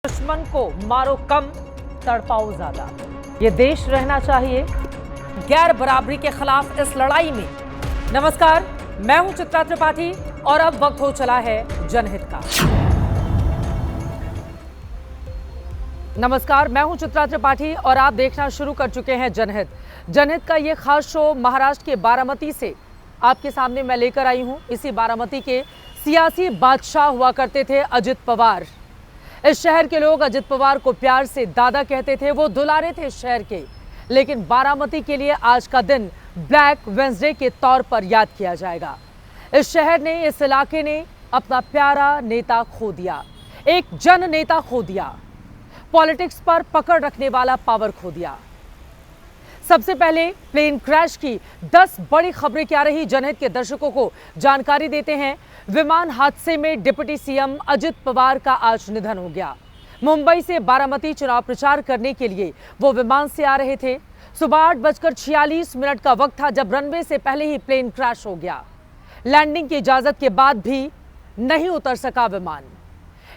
दुश्मन को मारो कम, तड़पाओ ज्यादा। ये देश रहना चाहिए गैर बराबरी के खिलाफ इस लड़ाई में। नमस्कार, मैं हूं चित्रा त्रिपाठी और अब वक्त हो चला है जनहित का। नमस्कार, मैं हूं चित्रा त्रिपाठी और आप देखना शुरू कर चुके हैं जनहित। जनहित का ये खास शो महाराष्ट्र के बारामती से आपके सामने मैं लेकर आई हूं। इसी बारामती के सियासी बादशाह हुआ करते थे अजित पवार। इस शहर के लोग अजित पवार को प्यार से दादा कहते थे, वो दुलारे थे शहर के। लेकिन बारामती के लिए आज का दिन ब्लैक वेंसडे के तौर पर याद किया जाएगा। इस शहर ने, इस इलाके ने अपना प्यारा नेता खो दिया, एक जन नेता खो दिया, पॉलिटिक्स पर पकड़ रखने वाला पावर खो दिया। सबसे पहले प्लेन क्रैश की 10 बड़ी खबरें क्या रही, जनहित के दर्शकों को जानकारी देते हैं। विमान हादसे में डिप्टी सीएम अजित पवार का आज निधन हो गया। मुंबई से बारामती चुनाव प्रचार करने के लिए वो विमान से आ रहे थे। सुबह 8:46 का वक्त था जब रनवे से पहले ही प्लेन क्रैश हो गया। लैंडिंग की इजाजत के बाद भी नहीं उतर सका विमान।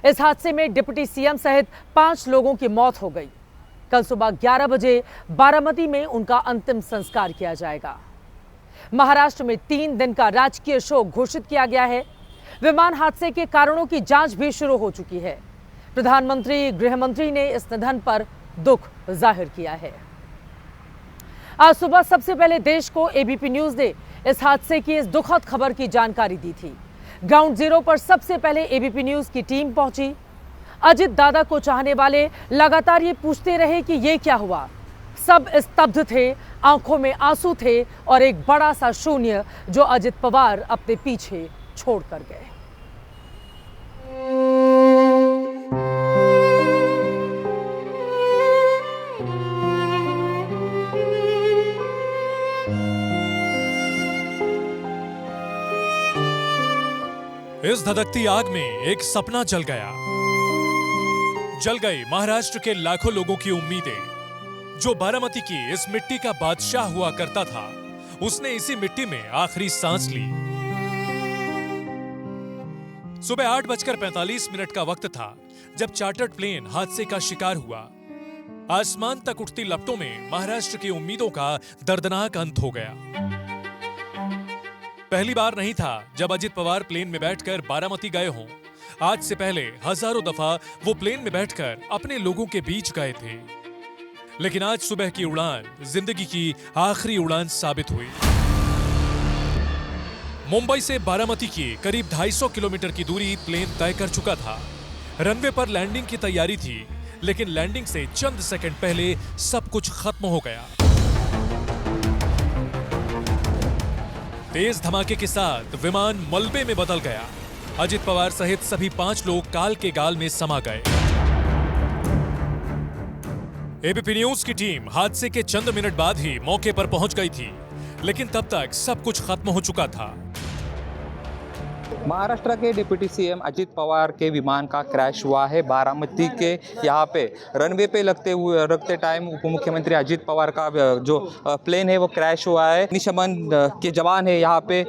इस हादसे में डिप्टी सीएम सहित 5 लोगों की मौत हो गई। कल सुबह 11 बजे बारामती में उनका अंतिम संस्कार किया जाएगा। महाराष्ट्र में 3 दिन का राजकीय शोक घोषित किया गया है। विमान हादसे के कारणों की जांच भी शुरू हो चुकी है। प्रधानमंत्री, गृह मंत्री ने इस निधन पर दुख जाहिर किया है। आज सुबह सबसे पहले देश को एबीपी न्यूज ने इस हादसे की इस दुखद खबर की जानकारी दी थी। ग्राउंड जीरो पर सबसे पहले एबीपी न्यूज की टीम पहुंची। अजित दादा को चाहने वाले लगातार ये पूछते रहे कि ये क्या हुआ। सब स्तब्ध थे, आंखों में आंसू थे और एक बड़ा सा शून्य जो अजित पवार अपने पीछे छोड़ कर गए। इस धधकती आग में एक सपना जल गया। जल गई महाराष्ट्र के लाखों लोगों की उम्मीदें। जो बारामती की इस मिट्टी का बादशाह हुआ करता था, उसने इसी मिट्टी में आखिरी सांस ली। सुबह 8:45 का वक्त था जब चार्टर्ड प्लेन हादसे का शिकार हुआ। आसमान तक उठती लपटों में महाराष्ट्र की उम्मीदों का दर्दनाक अंत हो गया। पहली बार नहीं था जब अजित पवार प्लेन में बैठकर बारामती गए हों। आज से पहले हजारों दफा वो प्लेन में बैठकर अपने लोगों के बीच गए थे। लेकिन आज सुबह की उड़ान जिंदगी की आखिरी उड़ान साबित हुई। मुंबई से बारामती की करीब 250 किलोमीटर की दूरी प्लेन तय कर चुका था। रनवे पर लैंडिंग की तैयारी थी, लेकिन लैंडिंग से चंद सेकंड पहले सब कुछ खत्म हो गया। तेज धमाके के साथ विमान मलबे में बदल गया। अजित पवार सहित सभी 5 लोग काल के गाल में समा गए। एबीपी न्यूज की टीम हादसे के चंद मिनट बाद ही मौके पर पहुंच गई थी, लेकिन तब तक सब कुछ खत्म हो चुका था। महाराष्ट्र के डिप्टी सीएम अजित पवार के विमान का क्रैश हुआ है। बारामती के यहाँ पे रनवे पे रखते टाइम उप मुख्यमंत्री अजित पवार का जो प्लेन है वो क्रैश हुआ है। अग्निशमन के जवान है यहाँ पे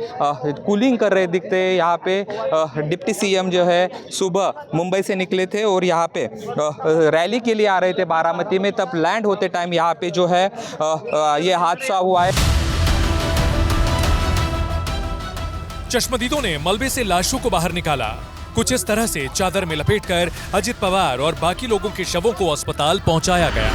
कूलिंग कर रहे दिखते हैं। यहाँ पे डिप्टी सीएम जो है सुबह मुंबई से निकले थे और यहाँ पे रैली के लिए आ रहे थे बारामती में। तब लैंड होते टाइम यहाँ पे जो है ये हादसा हुआ है। चश्मदीदों ने मलबे से लाशों को बाहर निकाला। कुछ इस तरह से चादर में लपेटकर अजित पवार और बाकी लोगों के शवों को अस्पताल पहुंचाया गया।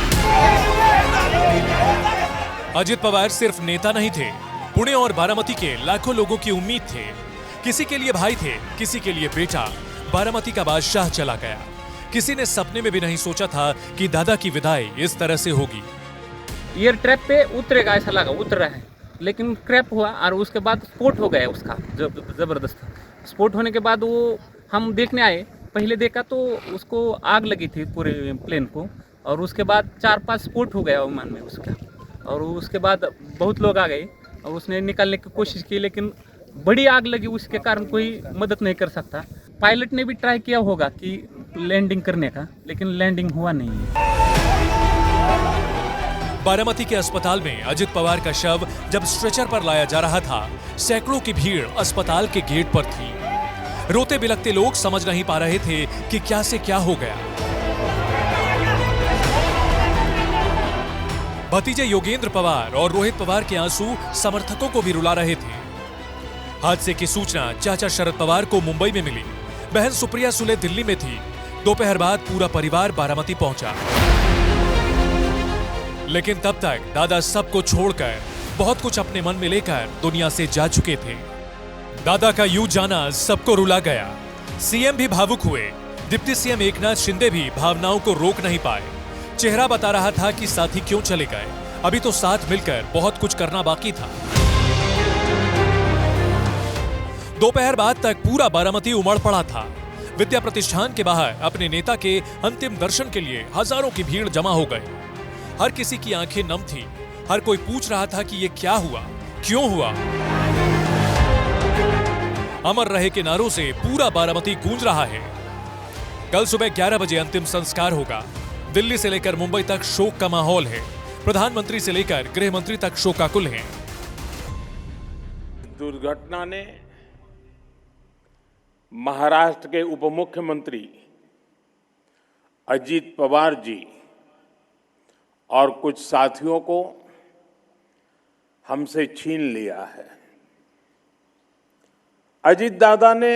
अजित पवार सिर्फ नेता नहीं थे, पुणे और बारामती के लाखों लोगों की उम्मीद थे। किसी के लिए भाई थे, किसी के लिए बेटा। बारामती का बादशाह चला गया। किसी ने सपने में भी नहीं सोचा था कि दादा की विदाई इस तरह से होगी। एयर ट्रैप पे उतरेगा ऐसा लगा, उतर रहा है, लेकिन क्रैप हुआ और उसके बाद स्फोट हो गया उसका ज़बरदस्त। स्फोट होने के बाद वो हम देखने आए, पहले देखा तो उसको आग लगी थी पूरे प्लेन को, और उसके बाद 4-5 स्फोट हो गया विमान में उसका। और उसके बाद बहुत लोग आ गए और उसने निकालने की कोशिश की, लेकिन बड़ी आग लगी, उसके कारण कोई मदद नहीं कर सकता। पायलट ने भी ट्राई किया होगा कि लैंडिंग करने का, लेकिन लैंडिंग हुआ नहीं है। बारामती के अस्पताल में अजित पवार का शव जब स्ट्रेचर पर लाया जा रहा था, सैकड़ों की भीड़ अस्पताल के गेट पर थी। रोते बिलखते लोग समझ नहीं पा रहे थे कि क्या से क्या हो गया। भतीजे योगेंद्र पवार और रोहित पवार के आंसू समर्थकों को भी रुला रहे थे। हादसे की सूचना चाचा शरद पवार को मुंबई में मिली। बहन सुप्रिया सुले दिल्ली में थी। दोपहर बाद पूरा परिवार बारामती पहुंचा, लेकिन तब तक दादा सबको छोड़कर बहुत कुछ अपने मन में लेकर दुनिया से जा चुके थे। दादा का यूं जाना सबको रुला गया। सीएम भी भावुक हुए। डिप्टी सीएम एकनाथ शिंदे भी भावनाओं को रोक नहीं पाए। चेहरा बता रहा था कि साथी क्यों चले गए, अभी तो साथ मिलकर बहुत कुछ करना बाकी था। दोपहर बाद तक पूरा बारामती उमड़ पड़ा था। विद्या प्रतिष्ठान के बाहर अपने नेता के अंतिम दर्शन के लिए हजारों की भीड़ जमा हो गई। हर किसी की आंखें नम थी। हर कोई पूछ रहा था कि ये क्या हुआ, क्यों हुआ। अमर रहे के नारों से पूरा बारामती गूंज रहा है। कल सुबह 11 बजे अंतिम संस्कार होगा। दिल्ली से लेकर मुंबई तक शोक का माहौल है। प्रधानमंत्री से लेकर गृह मंत्री तक शोकाकुल हैं। दुर्घटना ने महाराष्ट्र के उप मुख्यमंत्री अजीत पवार जी और कुछ साथियों को हमसे छीन लिया है। अजीत दादा ने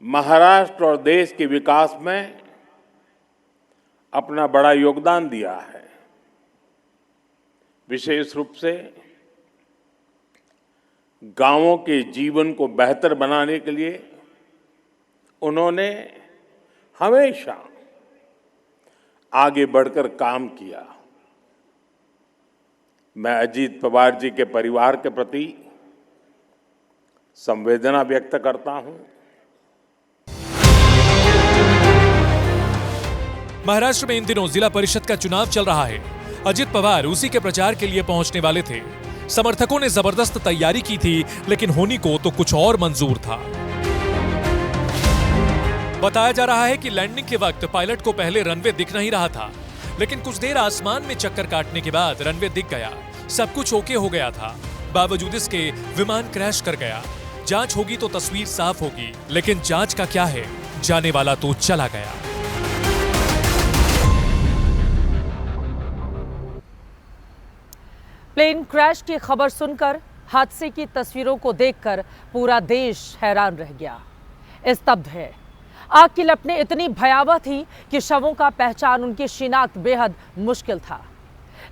महाराष्ट्र और देश के विकास में अपना बड़ा योगदान दिया है। विशेष रूप से गांवों के जीवन को बेहतर बनाने के लिए उन्होंने हमेशा आगे बढ़कर काम किया। मैं अजीत पवार जी के परिवार के प्रति संवेदना व्यक्त करता हूं। महाराष्ट्र में इन दिनों जिला परिषद का चुनाव चल रहा है। अजित पवार उसी के प्रचार के लिए पहुंचने वाले थे। समर्थकों ने जबरदस्त तैयारी की थी, लेकिन होनी को तो कुछ और मंजूर था। बताया जा रहा है कि लैंडिंग के वक्त पायलट को पहले रनवे दिख नहीं रहा था, लेकिन कुछ देर आसमान में चक्कर काटने के बाद रनवे दिख गया। सब कुछ ओके हो गया था। बावजूद इसके विमान क्रैश कर गया। जांच होगी तो तस्वीर साफ होगी, लेकिन जांच का क्या है, जाने वाला तो चला गया। प्लेन क्रैश की खबर सुनकर, हादसे की तस्वीरों को देखकर पूरा देश हैरान रह गया, स्तब्ध है। आग की लपटें इतनी भयावह थी कि शवों का पहचान, उनकी शिनाख्त बेहद मुश्किल था।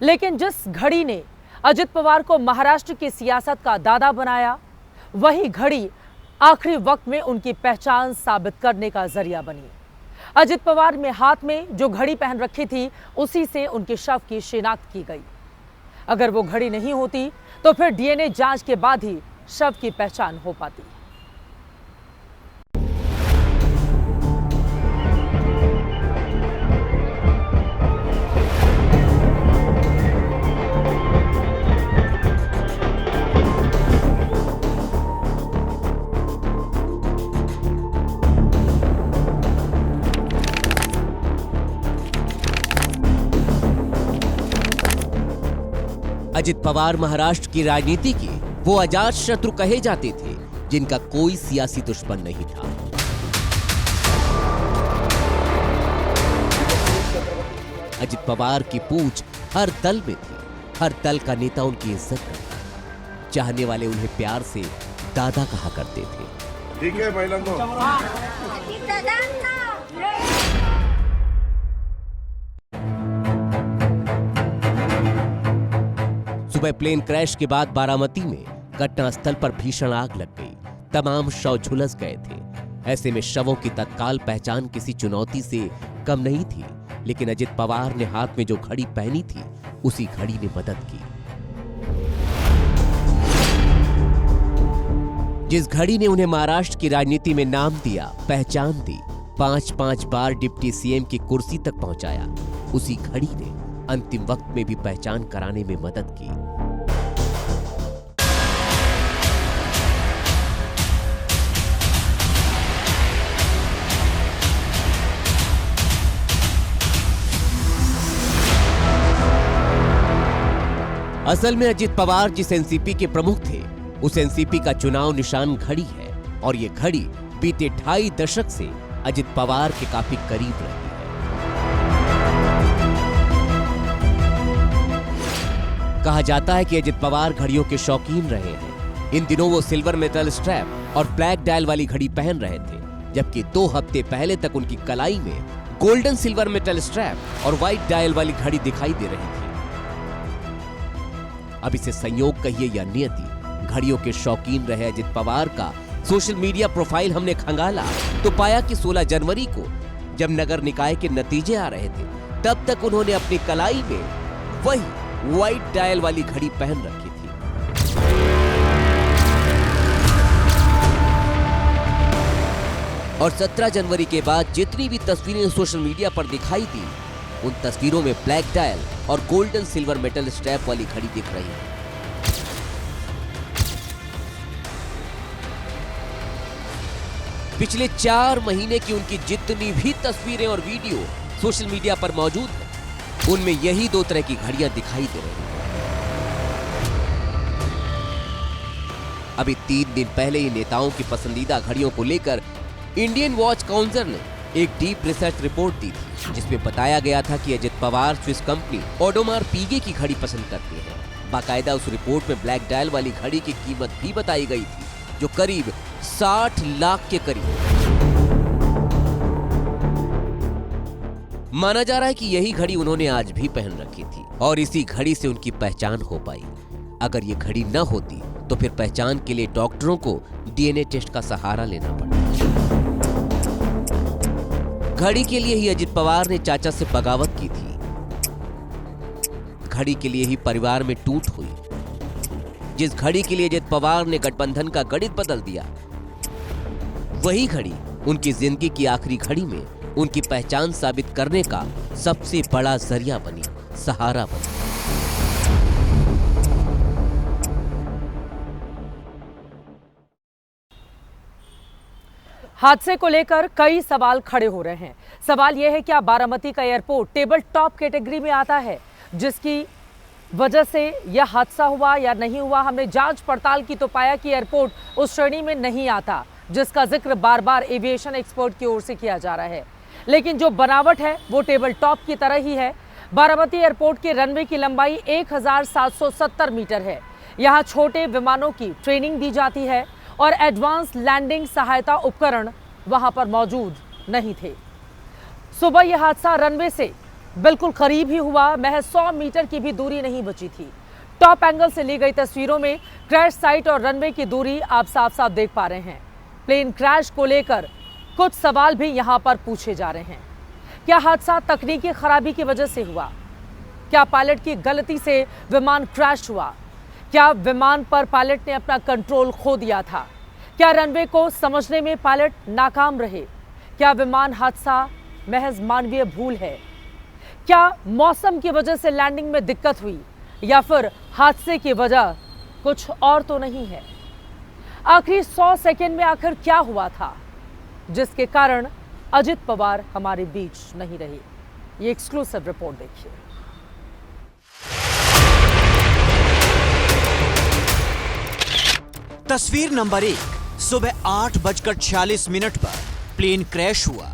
लेकिन जिस घड़ी ने अजित पवार को महाराष्ट्र की सियासत का दादा बनाया, वही घड़ी आखिरी वक्त में उनकी पहचान साबित करने का जरिया बनी। अजित पवार में हाथ में जो घड़ी पहन रखी थी, उसी से उनके शव की शिनाख्त की गई। अगर वो घड़ी नहीं होती तो फिर डीएनए जांच के बाद ही शव की पहचान हो पाती। अजित पवार महाराष्ट्र की राजनीति के वो अजात शत्रु कहे जाते थे, जिनका कोई सियासी दुश्मन नहीं था। अजित पवार की पूछ हर दल में थी। हर दल का नेता उनकी इज्जत करता। चाहने वाले उन्हें प्यार से दादा कहा करते थे। ठीक है महिलांनो। सुबह प्लेन क्रैश के बाद बारामती में घटनास्थल पर भीषण आग लग गई। तमाम शव झुलस गए थे। ऐसे में शवों की तत्काल पहचान किसी चुनौती से कम नहीं थी, लेकिन अजित पवार ने हाथ में जो घड़ी पहनी थी, उसी घड़ी ने मदद की। जिस घड़ी ने उन्हें महाराष्ट्र की राजनीति में नाम दिया, पहचान दी, 5-5 बार डिप्टी सीएम की कुर्सी तक पहुंचाया, उसी घड़ी ने अंतिम वक्त में भी पहचान कराने में मदद की। असल में अजित पवार जिस एनसीपी के प्रमुख थे, उस एनसीपी का चुनाव निशान घड़ी है, और ये घड़ी बीते 2.5 दशक से अजित पवार के काफी करीब रही है। कहा जाता है कि अजित पवार घड़ियों के शौकीन रहे हैं। इन दिनों वो सिल्वर मेटल स्ट्रैप और ब्लैक डायल वाली घड़ी पहन रहे थे, जबकि 2 हफ्ते पहले तक उनकी कलाई में गोल्डन सिल्वर मेटल स्ट्रैप और व्हाइट डायल वाली घड़ी दिखाई दे रही थी। अब इसे संयोग कहिए या नियति, घड़ियों के शौकीन रहे अजित पवार का सोशल मीडिया प्रोफाइल हमने खंगाला तो पाया कि 16 जनवरी को जब नगर निकाय के नतीजे आ रहे थे, तब तक उन्होंने अपनी कलाई में वही व्हाइट डायल वाली घड़ी पहन रखी थी। और 17 जनवरी के बाद जितनी भी तस्वीरें सोशल मीडिया पर दिखाई दी, उन तस्वीरों में ब्लैक डायल और गोल्डन सिल्वर मेटल स्ट्रैप वाली घड़ी दिख रही है। पिछले 4 महीने की उनकी जितनी भी तस्वीरें और वीडियो सोशल मीडिया पर मौजूद है, उनमें यही 2 तरह की घड़ियां दिखाई दे रही हैं। अभी 3 दिन पहले ही नेताओं की पसंदीदा घड़ियों को लेकर इंडियन वॉच काउंसिल ने एक डीप रिसर्च रिपोर्ट दी थी, जिसमें बताया गया था कि अजित पवार स्विस कंपनी ऑडोमार पीगे की घड़ी पसंद करते हैं। बाकायदा उस रिपोर्ट में ब्लैक डायल वाली घड़ी की कीमत भी बताई गई थी, जो करीब 60 लाख के करीब। माना जा रहा है कि यही घड़ी उन्होंने आज भी पहन रखी थी और इसी घड़ी से उनकी पहचान हो पाई। अगर ये घड़ी न होती तो फिर पहचान के लिए डॉक्टरों को डीएनए टेस्ट का सहारा लेना पड़ा। घड़ी के लिए ही अजित पवार ने चाचा से बगावत की थी। घड़ी के लिए ही परिवार में टूट हुई। जिस घड़ी के लिए अजित पवार ने गठबंधन का गणित बदल दिया, वही घड़ी उनकी जिंदगी की आखिरी घड़ी में उनकी पहचान साबित करने का सबसे बड़ा जरिया बनी, सहारा बनी। हादसे को लेकर कई सवाल खड़े हो रहे हैं। सवाल यह है कि क्या बारामती का एयरपोर्ट टेबल टॉप कैटेगरी में आता है, जिसकी वजह से यह हादसा हुआ या नहीं हुआ। हमने जांच पड़ताल की तो पाया कि एयरपोर्ट उस श्रेणी में नहीं आता, जिसका जिक्र बार बार एविएशन एक्सपर्ट की ओर से किया जा रहा है। लेकिन जो बनावट है वो टेबल टॉप की तरह ही है। बारामती एयरपोर्ट के रनवे की लंबाई 1770 मीटर है। यहाँ छोटे विमानों की ट्रेनिंग दी जाती है और एडवांस लैंडिंग सहायता उपकरण वहां पर मौजूद नहीं थे। सुबह यह हादसा रनवे से बिल्कुल करीब ही हुआ, महज 100 मीटर की भी दूरी नहीं बची थी। टॉप एंगल से ली गई तस्वीरों में क्रैश साइट और रनवे की दूरी आप साफ साफ देख पा रहे हैं। प्लेन क्रैश को लेकर कुछ सवाल भी यहां पर पूछे जा रहे हैं। क्या हादसा तकनीकी खराबी की वजह से हुआ? क्या पायलट की गलती से विमान क्रैश हुआ? क्या विमान पर पायलट ने अपना कंट्रोल खो दिया था? क्या रनवे को समझने में पायलट नाकाम रहे? क्या विमान हादसा महज मानवीय भूल है? क्या मौसम की वजह से लैंडिंग में दिक्कत हुई या फिर हादसे की वजह कुछ और तो नहीं है? आखिरी 100 सेकंड में आखिर क्या हुआ था जिसके कारण अजित पवार हमारे बीच नहीं रहे? ये एक्सक्लूसिव रिपोर्ट देखिए। तस्वीर नंबर 1, सुबह 8:46 पर प्लेन क्रैश हुआ।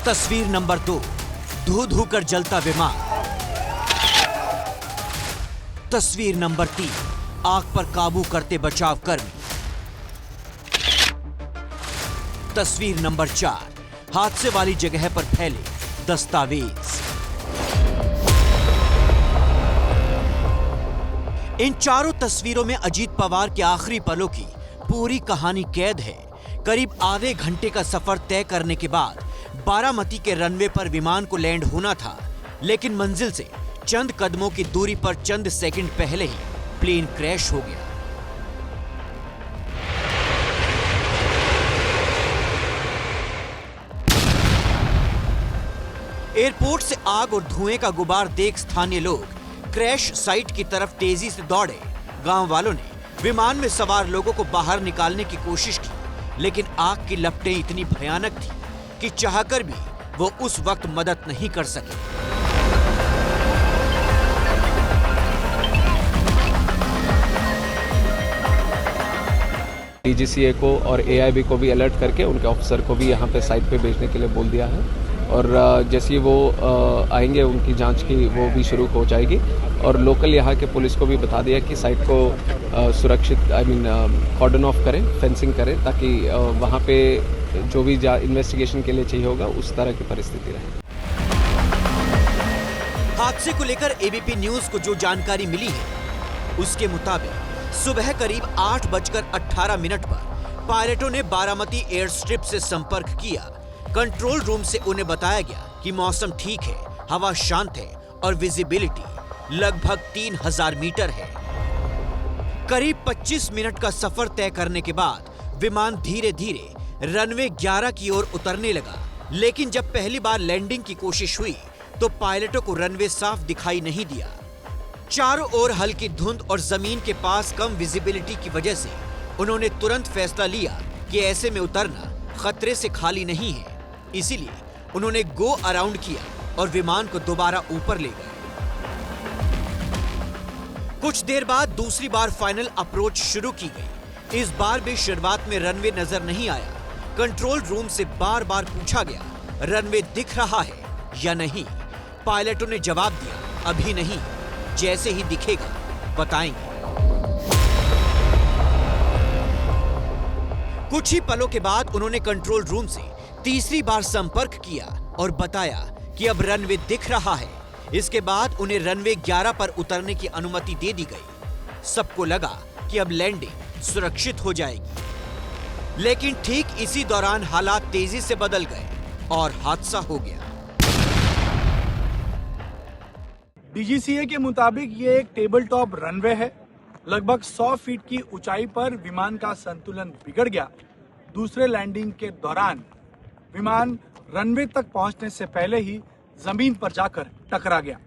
तस्वीर नंबर 2, धू धू कर जलता विमान। तस्वीर नंबर 3, आग पर काबू करते बचाव कर्मी। तस्वीर नंबर 4, हादसे वाली जगह पर फैले दस्तावेज। इन चारों तस्वीरों में अजीत पवार के आखिरी पलों की पूरी कहानी कैद है। करीब आधे घंटे का सफर तय करने के बाद बारामती के रनवे पर विमान को लैंड होना था, लेकिन मंजिल से चंद कदमों की दूरी पर चंद सेकंड पहले ही प्लेन क्रैश हो गया। एयरपोर्ट से आग और धुएं का गुबार देख स्थानीय लोग क्रैश साइट की तरफ तेजी से दौड़े। गांव वालों ने विमान में सवार लोगों को बाहर निकालने की कोशिश की, लेकिन आग की लपटें इतनी भयानक थी कि चाहकर भी वो उस वक्त मदद नहीं कर सके। डीजीसीए को और एआईबी को भी अलर्ट करके उनके ऑफिसर को भी यहाँ पे साइट पे भेजने के लिए बोल दिया है और जैसे ही वो आएंगे उनकी जांच की वो भी शुरू हो जाएगी। और लोकल यहाँ के पुलिस को भी बता दिया कि साइट को सुरक्षित कॉर्डन ऑफ करें, फेंसिंग करें, ताकि वहाँ पे जो भी इन्वेस्टिगेशन के लिए चाहिए होगा उस तरह की परिस्थिति रहे। हादसे को लेकर एबीपी न्यूज को जो जानकारी मिली है उसके मुताबिक सुबह करीब 8:18 पर पायलटों ने बारामती एयर स्ट्रिप से संपर्क किया। कंट्रोल रूम से उन्हें बताया गया कि मौसम ठीक है, हवा शांत है और विजिबिलिटी लगभग 3000 मीटर है। करीब 25 मिनट का सफर तय करने के बाद विमान धीरे धीरे रनवे 11 की ओर उतरने लगा। लेकिन जब पहली बार लैंडिंग की कोशिश हुई तो पायलटों को रनवे साफ दिखाई नहीं दिया। चारों ओर हल्की धुंध और जमीन के पास कम विजिबिलिटी की वजह से उन्होंने तुरंत फैसला लिया कि ऐसे में उतरना खतरे से खाली नहीं है। इसीलिए उन्होंने गो अराउंड किया और विमान को दोबारा ऊपर ले गए। कुछ देर बाद दूसरी बार फाइनल अप्रोच शुरू की गई। इस बार भी शुरुआत में रनवे नजर नहीं आया। कंट्रोल रूम से बार बार पूछा गया, रनवे दिख रहा है या नहीं? पायलटों ने जवाब दिया, अभी नहीं, जैसे ही दिखेगा बताएंगे। कुछ ही पलों के बाद उन्होंने कंट्रोल रूम से तीसरी बार संपर्क किया और बताया कि अब रनवे दिख रहा है। इसके बाद उन्हें रनवे 11 पर उतरने की अनुमति दे दी गई। सबको लगा कि अब लैंडिंग सुरक्षित हो जाएगी। लेकिन ठीक इसी दौरान हालात तेजी से बदल गए और हादसा हो गया। डीजीसीए के मुताबिक ये एक टेबल टॉप रनवे है। लगभग 100 फीट की ऊंचाई पर विमान का संतुलन बिगड़ गया। दूसरे लैंडिंग के दौरान विमान रनवे तक पहुंचने से पहले ही जमीन पर जाकर टकरा गया।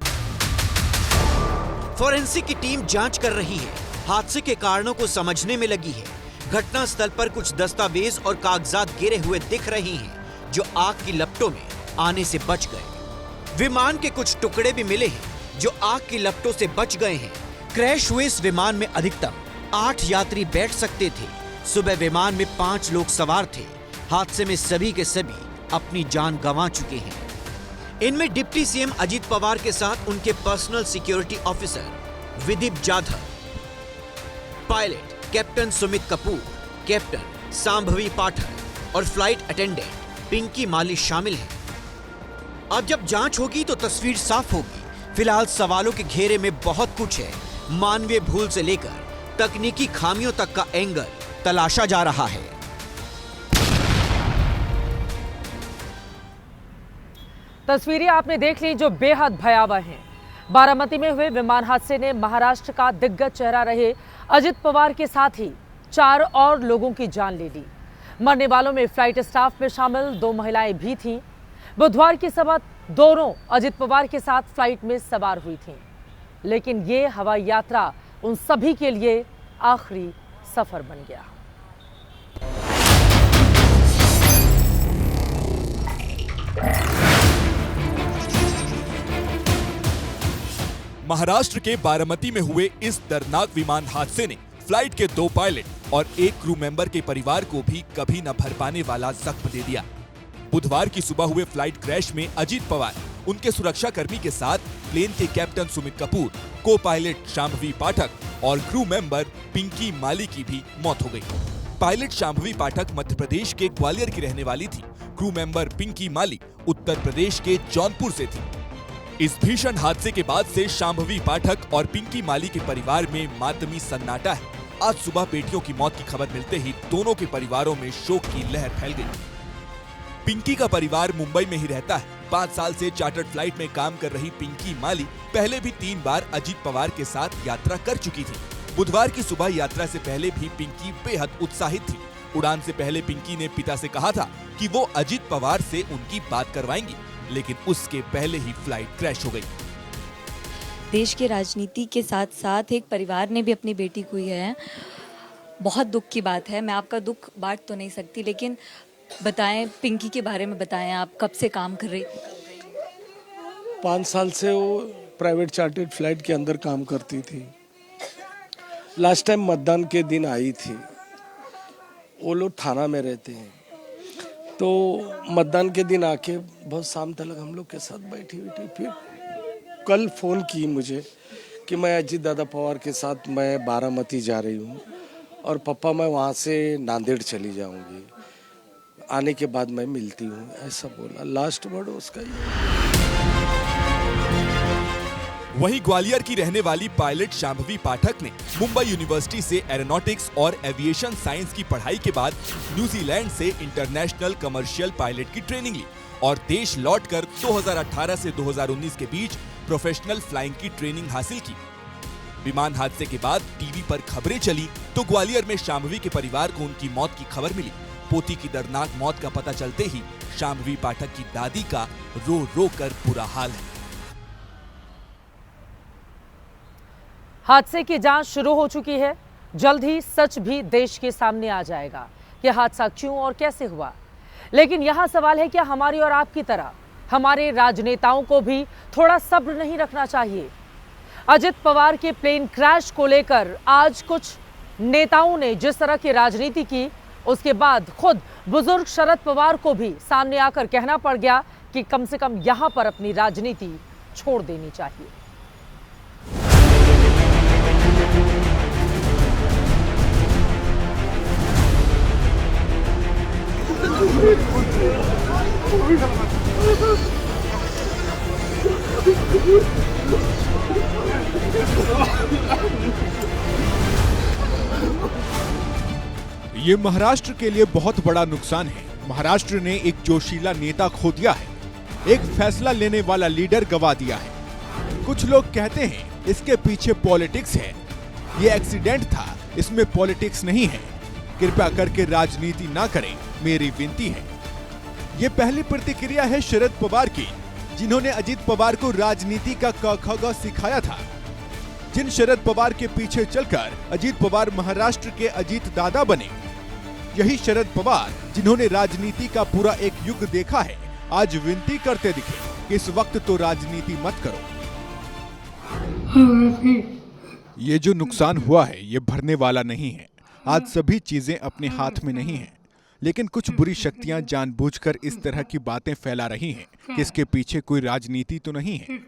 फोरेंसिक की टीम जांच कर रही है, हादसे के कारणों को समझने में लगी है। घटना स्थल पर कुछ दस्तावेज और कागजात गिरे हुए दिख रहे हैं जो आग की लपटों में आने से बच गए। विमान के कुछ टुकड़े भी मिले हैं जो आग की लपटों से बच गए हैं। क्रैश हुए इस विमान में अधिकतम 8 यात्री बैठ सकते थे। सुबह विमान में 5 लोग सवार थे। हादसे में सभी के सभी अपनी जान गंवा चुके हैं। इनमें डिप्टी सीएम अजित पवार के साथ उनके personal security officer Vidip Jadhav, pilot captain Sumit Kapoor, captain Shambhavi Pathak और फ्लाइट अटेंडेंट पिंकी माली शामिल हैं। अब जब जांच होगी तो तस्वीर साफ होगी। फिलहाल सवालों के घेरे में बहुत कुछ है। मानवीय भूल से लेकर तकनीकी खामियों तक का एंगल तलाशा जा रहा है। तस्वीरें आपने देख ली जो बेहद भयावह हैं। बारामती में हुए विमान हादसे ने महाराष्ट्र का दिग्गज चेहरा रहे अजित पवार के साथ ही 4 और लोगों की जान ले ली। मरने वालों में फ्लाइट स्टाफ में शामिल 2 महिलाएं भी थीं। बुधवार की सुबह दोनों अजित पवार के साथ फ्लाइट में सवार हुई थीं। लेकिन ये हवाई यात्रा उन सभी के लिए आखिरी सफर बन गया। महाराष्ट्र के बारामती में हुए इस दर्दनाक विमान हादसे ने फ्लाइट के 2 पायलट और 1 क्रू मेंबर के परिवार को भी कभी न भर पाने वाला जख्म दे दिया। बुधवार की सुबह हुए फ्लाइट क्रैश में अजित पवार, उनके सुरक्षा कर्मी के साथ प्लेन के कैप्टन सुमित कपूर, को पायलट शांभवी पाठक और क्रू मेंबर पिंकी माली की भी मौत हो गई। पायलट शांभवी पाठक मध्य प्रदेश के ग्वालियर की रहने वाली थी। क्रू मेंबर पिंकी माली उत्तर प्रदेश के जौनपुर से थी। इस भीषण हादसे के बाद से शांभवी पाठक और पिंकी माली के परिवार में मातमी सन्नाटा है। आज सुबह बेटियों की मौत की खबर मिलते ही दोनों के परिवारों में शोक की लहर फैल गई। पिंकी का परिवार मुंबई में ही रहता है। 5 साल से चार्टर्ड फ्लाइट में काम कर रही पिंकी माली पहले भी 3 बार अजित पवार के साथ यात्रा कर चुकी थी। बुधवार की सुबह यात्रा से पहले भी पिंकी बेहद उत्साहित थी। उड़ान से पहले पिंकी ने पिता से कहा था कि वो अजित पवार से उनकी बात करवाएंगी, लेकिन उसके पहले ही फ्लाइट क्रैश हो गई। देश के राजनीति के साथ साथ एक परिवार ने भी अपनी बेटी खोई है। बहुत दुख की बात है। मैं आपका दुख बांट तो नहीं सकती, लेकिन बताएं, पिंकी के बारे में बताएं। आप कब से काम कर रही? 5 साल से वो प्राइवेट चार्टर्ड फ्लाइट के अंदर काम करती थी। लास्ट टाइम मतदान के दिन आई थी। वो लोग थाना में रहते हैं। तो मतदान के दिन आके बहुत शाम तक हम लोग के साथ बैठी हुई। फिर कल फ़ोन की मुझे कि मैं अजीत दादा पवार के साथ मैं बारामती जा रही हूँ और पापा मैं वहाँ से नांदेड़ चली जाऊँगी, आने के बाद मैं मिलती हूँ, ऐसा बोला। लास्ट वर्ड उसका ही। वहीं ग्वालियर की रहने वाली पायलट शांभवी पाठक ने मुंबई यूनिवर्सिटी से एरोनॉटिक्स और एविएशन साइंस की पढ़ाई के बाद न्यूजीलैंड से इंटरनेशनल कमर्शियल पायलट की ट्रेनिंग ली और देश लौटकर 2018 से 2019 के बीच प्रोफेशनल फ्लाइंग की ट्रेनिंग हासिल की। विमान हादसे के बाद टीवी पर खबरें चली तो ग्वालियर में शांभवी के परिवार को उनकी मौत की खबर मिली। पोती की दर्दनाक मौत का पता चलते ही शांभवी पाठक की दादी का रो रो कर बुरा हाल है। हादसे की जांच शुरू हो चुकी है। जल्द ही सच भी देश के सामने आ जाएगा कि हादसा क्यों और कैसे हुआ। लेकिन यह सवाल है, क्या हमारी और आपकी तरह हमारे राजनेताओं को भी थोड़ा सब्र नहीं रखना चाहिए? अजित पवार के प्लेन क्रैश को लेकर आज कुछ नेताओं ने जिस तरह की राजनीति की, उसके बाद खुद बुजुर्ग शरद पवार को भी सामने आकर कहना पड़ गया कि कम से कम यहां पर अपनी राजनीति छोड़ देनी चाहिए। ये महाराष्ट्र के लिए बहुत बड़ा नुकसान है। महाराष्ट्र ने एक जोशीला नेता खो दिया है, एक फैसला लेने वाला लीडर गवा दिया है। कुछ लोग कहते हैं इसके पीछे पॉलिटिक्स है। ये एक्सीडेंट था, इसमें पॉलिटिक्स नहीं है। कृपया करके राजनीति ना करें, मेरी विनती है। ये पहली प्रतिक्रिया है शरद पवार की, जिन्होंने अजीत पवार को राजनीति का क ख ग सिखाया था। जिन शरद पवार के पीछे चलकर अजीत पवार महाराष्ट्र के अजीत दादा बने, यही शरद पवार जिन्होंने राजनीति का पूरा एक युग देखा है, आज विनती करते दिखे कि इस वक्त तो राजनीति मत करो। ये जो नुकसान हुआ है ये भरने वाला नहीं है। आज सभी चीजें अपने हाथ में नहीं है, लेकिन कुछ बुरी शक्तियां जानबूझकर इस तरह की बातें फैला रही हैं कि इसके पीछे कोई राजनीति तो नहीं है।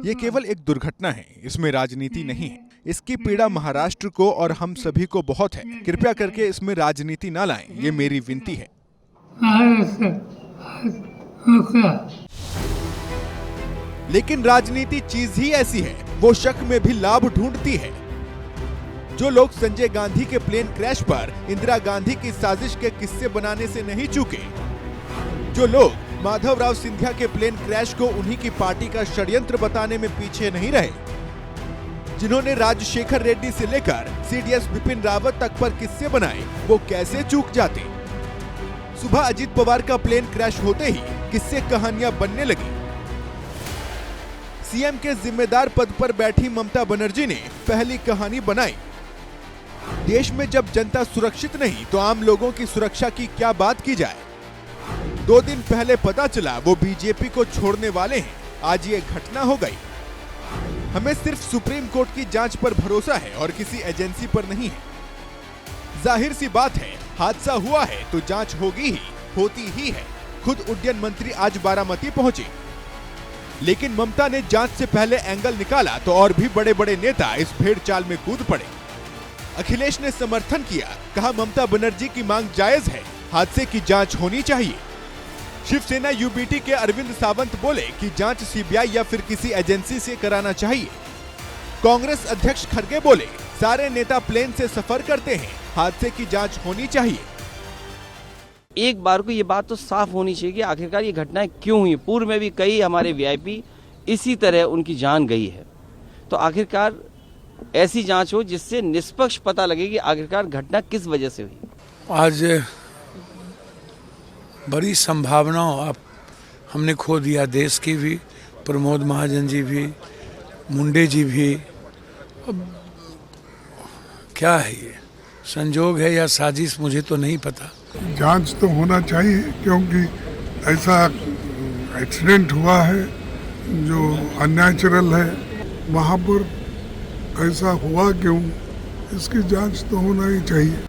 ये केवल एक दुर्घटना है, इसमें राजनीति नहीं है। इसकी पीड़ा महाराष्ट्र को और हम सभी को बहुत है। कृपया करके इसमें राजनीति ना लाएं, ये मेरी विनती है। लेकिन राजनीति चीज ही ऐसी है, वो शक में भी लाभ ढूंढती है। जो लोग संजय गांधी के प्लेन क्रैश पर इंदिरा गांधी की साजिश के किस्से बनाने से नहीं चूके, जो लोग माधवराव सिंधिया के प्लेन क्रैश को उन्हीं की पार्टी का षड्यंत्र बताने में पीछे नहीं रहे, जिन्होंने राजशेखर रेड्डी से लेकर सीडीएस बिपिन रावत तक पर किस्से बनाए, वो कैसे चूक जाते? सुबह अजीत पवार का प्लेन क्रैश होते ही किस्से कहानियां बनने लगी। सीएम के जिम्मेदार पद पर बैठी ममता बनर्जी ने पहली कहानी बनाई। देश में जब जनता सुरक्षित नहीं तो आम लोगों की सुरक्षा की क्या बात की जाए। 2 दिन पहले पता चला वो बीजेपी को छोड़ने वाले हैं, आज ये घटना हो गई। हमें सिर्फ सुप्रीम कोर्ट की जांच पर भरोसा है और किसी एजेंसी पर नहीं है। जाहिर सी बात है, हादसा हुआ है तो जांच होगी ही, होती ही है। खुद उड्डयन मंत्री आज बारामती पहुंचे, लेकिन ममता ने जांच से पहले एंगल निकाला तो और भी बड़े बड़े नेता इस भेड़ चाल में कूद पड़े। अखिलेश ने समर्थन किया, कहा ममता बनर्जी की मांग जायज है, हादसे की जांच होनी चाहिए। शिवसेना यूबीटी के अरविंद सावंत बोले कि जांच सीबीआई या फिर किसी एजेंसी से कराना चाहिए। कांग्रेस अध्यक्ष खड़गे बोले, सारे नेता प्लेन से सफर करते हैं, हादसे की जांच होनी चाहिए। एक बार को ये बात तो साफ होनी चाहिए कि आखिरकार ये घटनाएं क्यों हुई। पूर्व में भी कई हमारे वीआईपी इसी तरह उनकी जान गई है, तो आखिरकार ऐसी जांच हो जिससे निष्पक्ष पता लगे कि आखिरकार घटना किस वजह से हुई। आज बड़ी संभावनाओं आप हमने खो दिया, देश की भी, प्रमोद महाजन जी भी, मुंडे जी भी। अब क्या है ये, संजोग है या साजिश, मुझे तो नहीं पता। जांच तो होना चाहिए, क्योंकि ऐसा एक्सीडेंट हुआ है जो अननेचुरल है, वहाँ पर ऐसा हुआ क्यों, इसकी जांच तो होना ही चाहिए।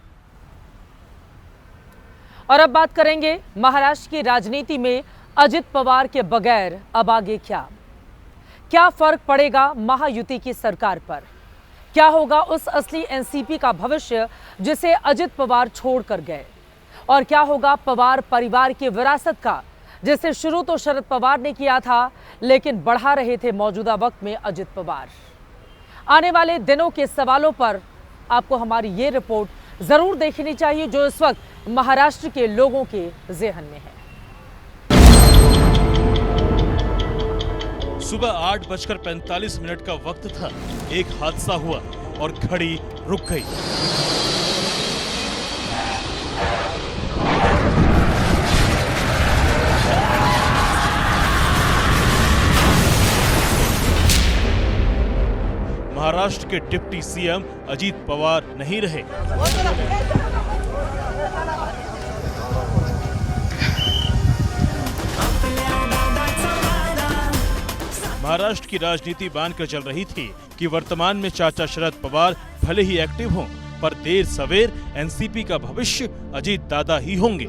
और अब बात करेंगे महाराष्ट्र की राजनीति में अजित पवार के बगैर अब आगे क्या फर्क पड़ेगा महायुति की सरकार पर? क्या होगा उस असली एनसीपी का भविष्य जिसे अजित पवार छोड़कर गए? और क्या होगा पवार परिवार की विरासत का, जिसे शुरू तो शरद पवार ने किया था लेकिन बढ़ा रहे थे मौजूदा वक्त में अजित पवार? आने वाले दिनों के सवालों पर आपको हमारी ये रिपोर्ट जरूर देखनी चाहिए जो इस वक्त महाराष्ट्र के लोगों के ज़हन में है। सुबह 8:45 का वक्त था। एक हादसा हुआ और घड़ी रुक गई। महाराष्ट्र के डिप्टी सीएम अजीत पवार नहीं रहे। महाराष्ट्र की राजनीति बांधकर चल रही थी कि वर्तमान में चाचा शरद पवार भले ही एक्टिव हों, पर देर सवेर एनसीपी का भविष्य अजीत दादा ही होंगे।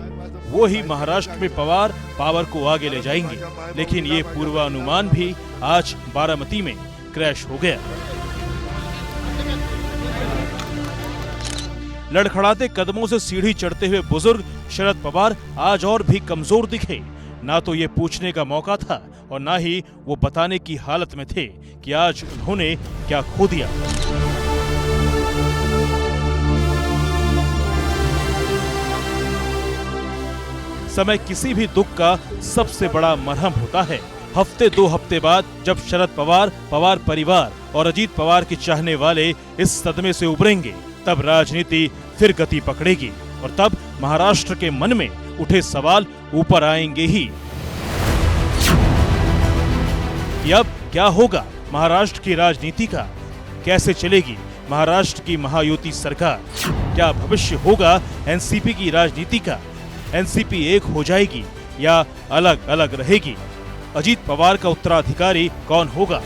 वो ही महाराष्ट्र में पवार पावर को आगे ले जाएंगे। लेकिन ये पूर्वानुमान भी आज बारामती में क्रैश हो गया। लड़खड़ाते कदमों से सीढ़ी चढ़ते हुए बुजुर्ग शरद पवार आज और भी कमजोर दिखे। ना तो ये पूछने का मौका था और ना ही वो बताने की हालत में थे कि आज उन्होंने क्या खो दिया। समय किसी भी दुख का सबसे बड़ा मरहम होता है। हफ्ते 2 हफ्ते बाद जब शरद पवार, पवार परिवार और अजीत पवार के चाहने वाले इस सदमे से उभरेंगे, तब राजनीति फिर गति पकड़ेगी और तब महाराष्ट्र के मन में उठे सवाल ऊपर आएंगे ही कि अब क्या होगा महाराष्ट्र की राजनीति का, कैसे चलेगी महाराष्ट्र की महायुति सरकार, क्या भविष्य होगा एनसीपी की राजनीति का, एनसीपी एक हो जाएगी या अलग अलग रहेगी, अजीत पवार का उत्तराधिकारी कौन होगा।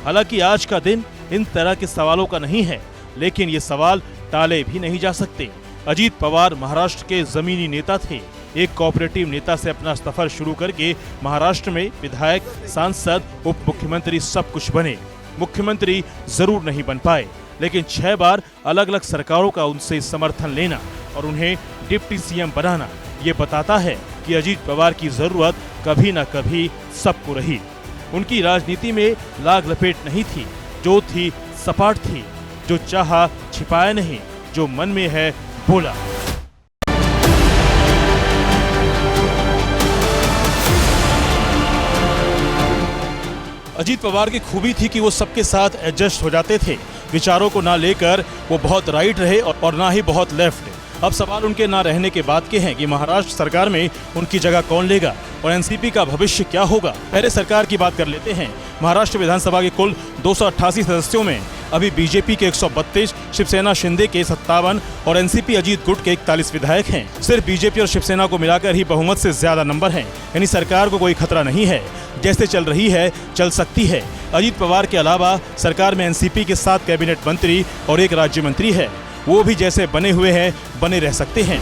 हालांकि आज का दिन इन तरह के सवालों का नहीं है, लेकिन ये सवाल टाले भी नहीं जा सकते। अजीत पवार महाराष्ट्र के जमीनी नेता थे। एक कोऑपरेटिव नेता से अपना सफर शुरू करके महाराष्ट्र में विधायक, सांसद, उप मुख्यमंत्री सब कुछ बने। मुख्यमंत्री जरूर नहीं बन पाए, लेकिन 6 बार अलग अलग सरकारों का उनसे समर्थन लेना और उन्हें डिप्टी सीएम बनाना ये बताता है कि अजीत पवार की जरूरत कभी न कभी सबको रही। उनकी राजनीति में लाग लपेट नहीं थी, जो थी सपाट थी, जो चाहा छिपाया नहीं, जो मन में है बोला। अजीत पवार की खूबी थी कि वो सबके साथ एडजस्ट हो जाते थे। विचारों को ना लेकर वो बहुत राइट रहे और ना ही बहुत लेफ्ट। अब सवाल उनके ना रहने के बाद के हैं कि महाराष्ट्र सरकार में उनकी जगह कौन लेगा और एनसीपी का भविष्य क्या होगा। पहले सरकार की बात कर लेते हैं। महाराष्ट्र विधानसभा के कुल 288 सदस्यों में अभी बीजेपी के 132, शिवसेना शिंदे के 57 और एनसीपी अजीत गुट के 41 विधायक हैं। सिर्फ बीजेपी और शिवसेना को मिलाकर ही बहुमत से ज्यादा नंबर हैं। यानी सरकार को कोई खतरा नहीं है, जैसे चल रही है चल सकती है। अजीत पवार के अलावा सरकार में एनसीपी के 7 कैबिनेट मंत्री और 1 राज्य मंत्री है। वो भी जैसे बने हुए हैं बने रह सकते हैं।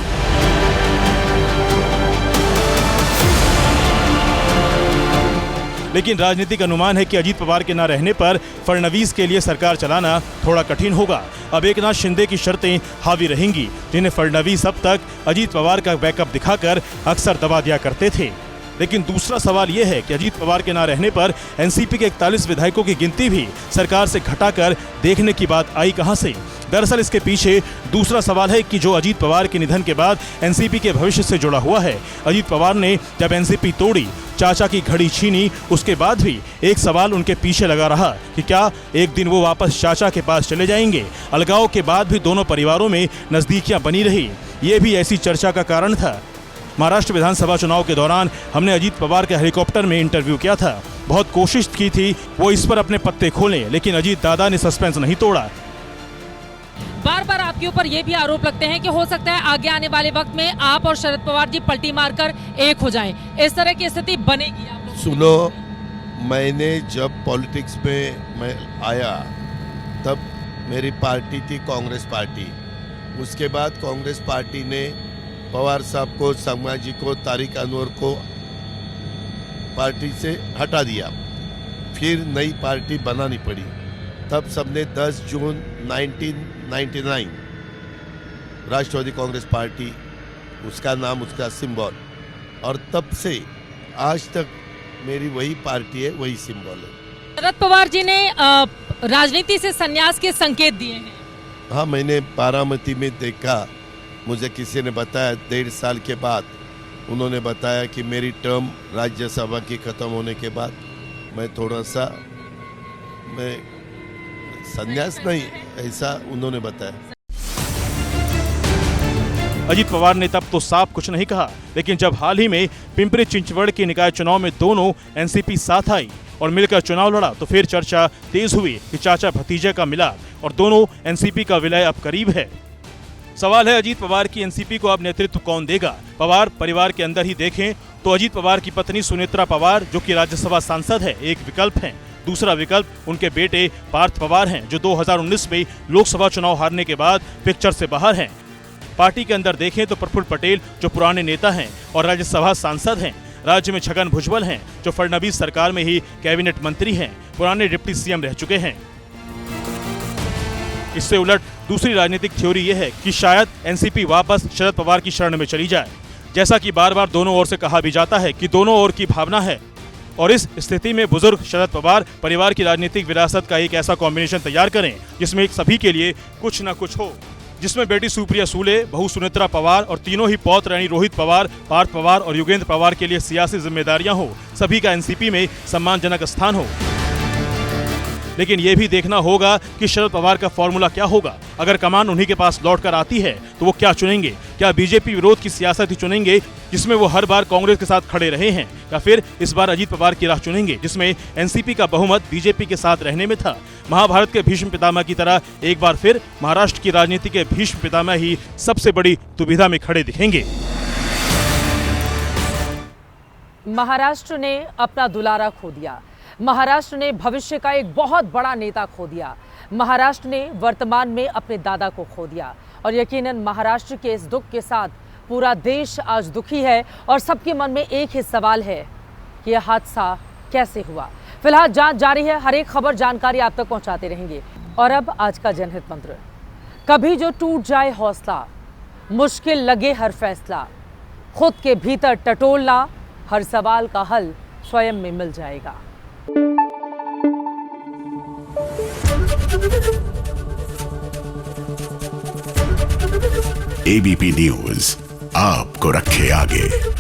लेकिन राजनीतिक अनुमान है कि अजीत पवार के न रहने पर फडणवीस के लिए सरकार चलाना थोड़ा कठिन होगा। अब एकनाथ शिंदे की शर्तें हावी रहेंगी, जिन्हें फडणवीस अब तक अजीत पवार का बैकअप दिखाकर अक्सर दबा दिया करते थे। लेकिन दूसरा सवाल यह है कि अजीत पवार के न रहने पर एनसीपी के 41 विधायकों की गिनती भी सरकार से घटाकर देखने की बात आई कहां से। दरअसल इसके पीछे दूसरा सवाल है कि जो अजीत पवार के निधन के बाद एनसीपी के भविष्य से जुड़ा हुआ है। अजीत पवार ने जब एनसीपी तोड़ी, चाचा की घड़ी छीनी, उसके बाद भी एक सवाल उनके पीछे लगा रहा कि क्या एक दिन वो वापस चाचा के पास चले जाएंगे। अलगाव के बाद भी दोनों परिवारों में नजदीकियां बनी रही, ये भी ऐसी चर्चा का कारण था। महाराष्ट्र विधानसभा चुनाव के दौरान हमने अजीत पवार के हेलीकॉप्टर में इंटरव्यू किया था। बहुत कोशिश की थी वो इस पर अपने पत्ते खोलें, लेकिन अजीत दादा ने सस्पेंस नहीं तोड़ा। बार बार आपके ऊपर ये भी आरोप लगते हैं कि हो सकता है आगे आने वाले वक्त में आप और शरद पवार जी पलटी मारकर एक हो जाएं। इस तरह की स्थिति बनेगी आप लोग? सुनो, मैंने जब पॉलिटिक्स में मैं आया तब मेरी पार्टी थी कांग्रेस पार्टी उसके बाद कांग्रेस पार्टी ने पवार साहब को, संगमा जी को, तारिक अनवर को पार्टी से हटा दिया। फिर नई पार्टी बनानी पड़ी। तब सबने 10 जून 1999 राष्ट्रवादी कांग्रेस पार्टी, उसका नाम, उसका सिंबल, और तब से आज तक मेरी वही पार्टी है, वही सिंबल है। शरद पवार जी ने राजनीति से संन्यास के संकेत दिए हैं। हाँ, मैंने बारामती में देखा, मुझे किसी ने बताया 1.5 साल के बाद उन्होंने बताया कि मेरी टर्म राज्यसभा की खत्म होने के बाद मैं थोड़ा सा, मैं संन्यास नहीं, ऐसा उन्होंने बताया। अजीत पवार ने तब तो साफ कुछ नहीं कहा, लेकिन जब हाल ही में पिंपरी चिंचवड़ के निकाय चुनाव में दोनों एनसीपी साथ आई और मिलकर चुनाव लड़ा तो फिर चर्चा तेज हुई कि चाचा भतीजे का मिलाप और दोनों एनसीपी का विलय अब करीब है। सवाल है, अजीत पवार की एनसीपी को अब नेतृत्व कौन देगा? पवार परिवार के अंदर ही देखें तो अजीत पवार की पत्नी सुनेत्रा पवार, जो कि राज्यसभा सांसद है, एक विकल्प है। दूसरा विकल्प उनके बेटे पार्थ पवार हैं, जो 2019 में लोकसभा चुनाव हारने के बाद पिक्चर से बाहर हैं। पार्टी के अंदर देखें तो प्रफुल्ल पटेल, जो पुराने नेता हैं और राज्यसभा सांसद हैं। राज्य में छगन भुजबल हैं, जो फडणवीस सरकार में ही कैबिनेट मंत्री हैं, पुराने डिप्टी सीएम रह चुके हैं। इससे उलट दूसरी राजनीतिक थ्योरी यह है कि शायद एनसीपी वापस शरद पवार की शरण में चली जाए, जैसा कि बार बार दोनों ओर से कहा भी जाता है कि दोनों ओर की भावना है। और इस स्थिति में बुजुर्ग शरद पवार परिवार की राजनीतिक विरासत का एक ऐसा कॉम्बिनेशन तैयार करें जिसमें सभी के लिए कुछ न कुछ हो, जिसमें बेटी सुप्रिया सूले, बहू सुनेत्रा पवार और तीनों ही पौत्र रानी रोहित पवार, पार्थ पवार और युगेंद्र पवार के लिए सियासी जिम्मेदारियां हो, सभी का एनसीपी में सम्मानजनक स्थान हो। लेकिन यह भी देखना होगा कि शरद पवार का फॉर्मूला क्या होगा। अगर कमान उन्हीं के पास लौटकर आती है तो वो क्या चुनेंगे? क्या बीजेपी विरोध की सियासत ही चुनेंगे जिसमें वो हर बार कांग्रेस के साथ खड़े रहे हैं, या फिर इस बार अजीत पवार की राह चुनेंगे जिसमें एनसीपी का बहुमत बीजेपी के साथ रहने में था? महाभारत के भीष्म पितामह की तरह एक बार फिर महाराष्ट्र की राजनीति के भीष्म पितामह ही सबसे बड़ी दुविधा में खड़े दिखेंगे। महाराष्ट्र ने अपना दुलारा खो दिया। महाराष्ट्र ने भविष्य का एक बहुत बड़ा नेता खो दिया। महाराष्ट्र ने वर्तमान में अपने दादा को खो दिया और यकीनन महाराष्ट्र के इस दुख के साथ पूरा देश आज दुखी है और सबके मन में एक ही सवाल है कि यह हादसा कैसे हुआ। फिलहाल जांच जारी है, हर एक खबर जानकारी आप तक पहुंचाते रहेंगे। और अब आज का जनहित मंत्र, कभी जो टूट जाए हौसला, मुश्किल लगे हर फैसला, खुद के भीतर टटोलना, हर सवाल का हल स्वयं में मिल जाएगा। एबीपी न्यूज आपको रखे आगे।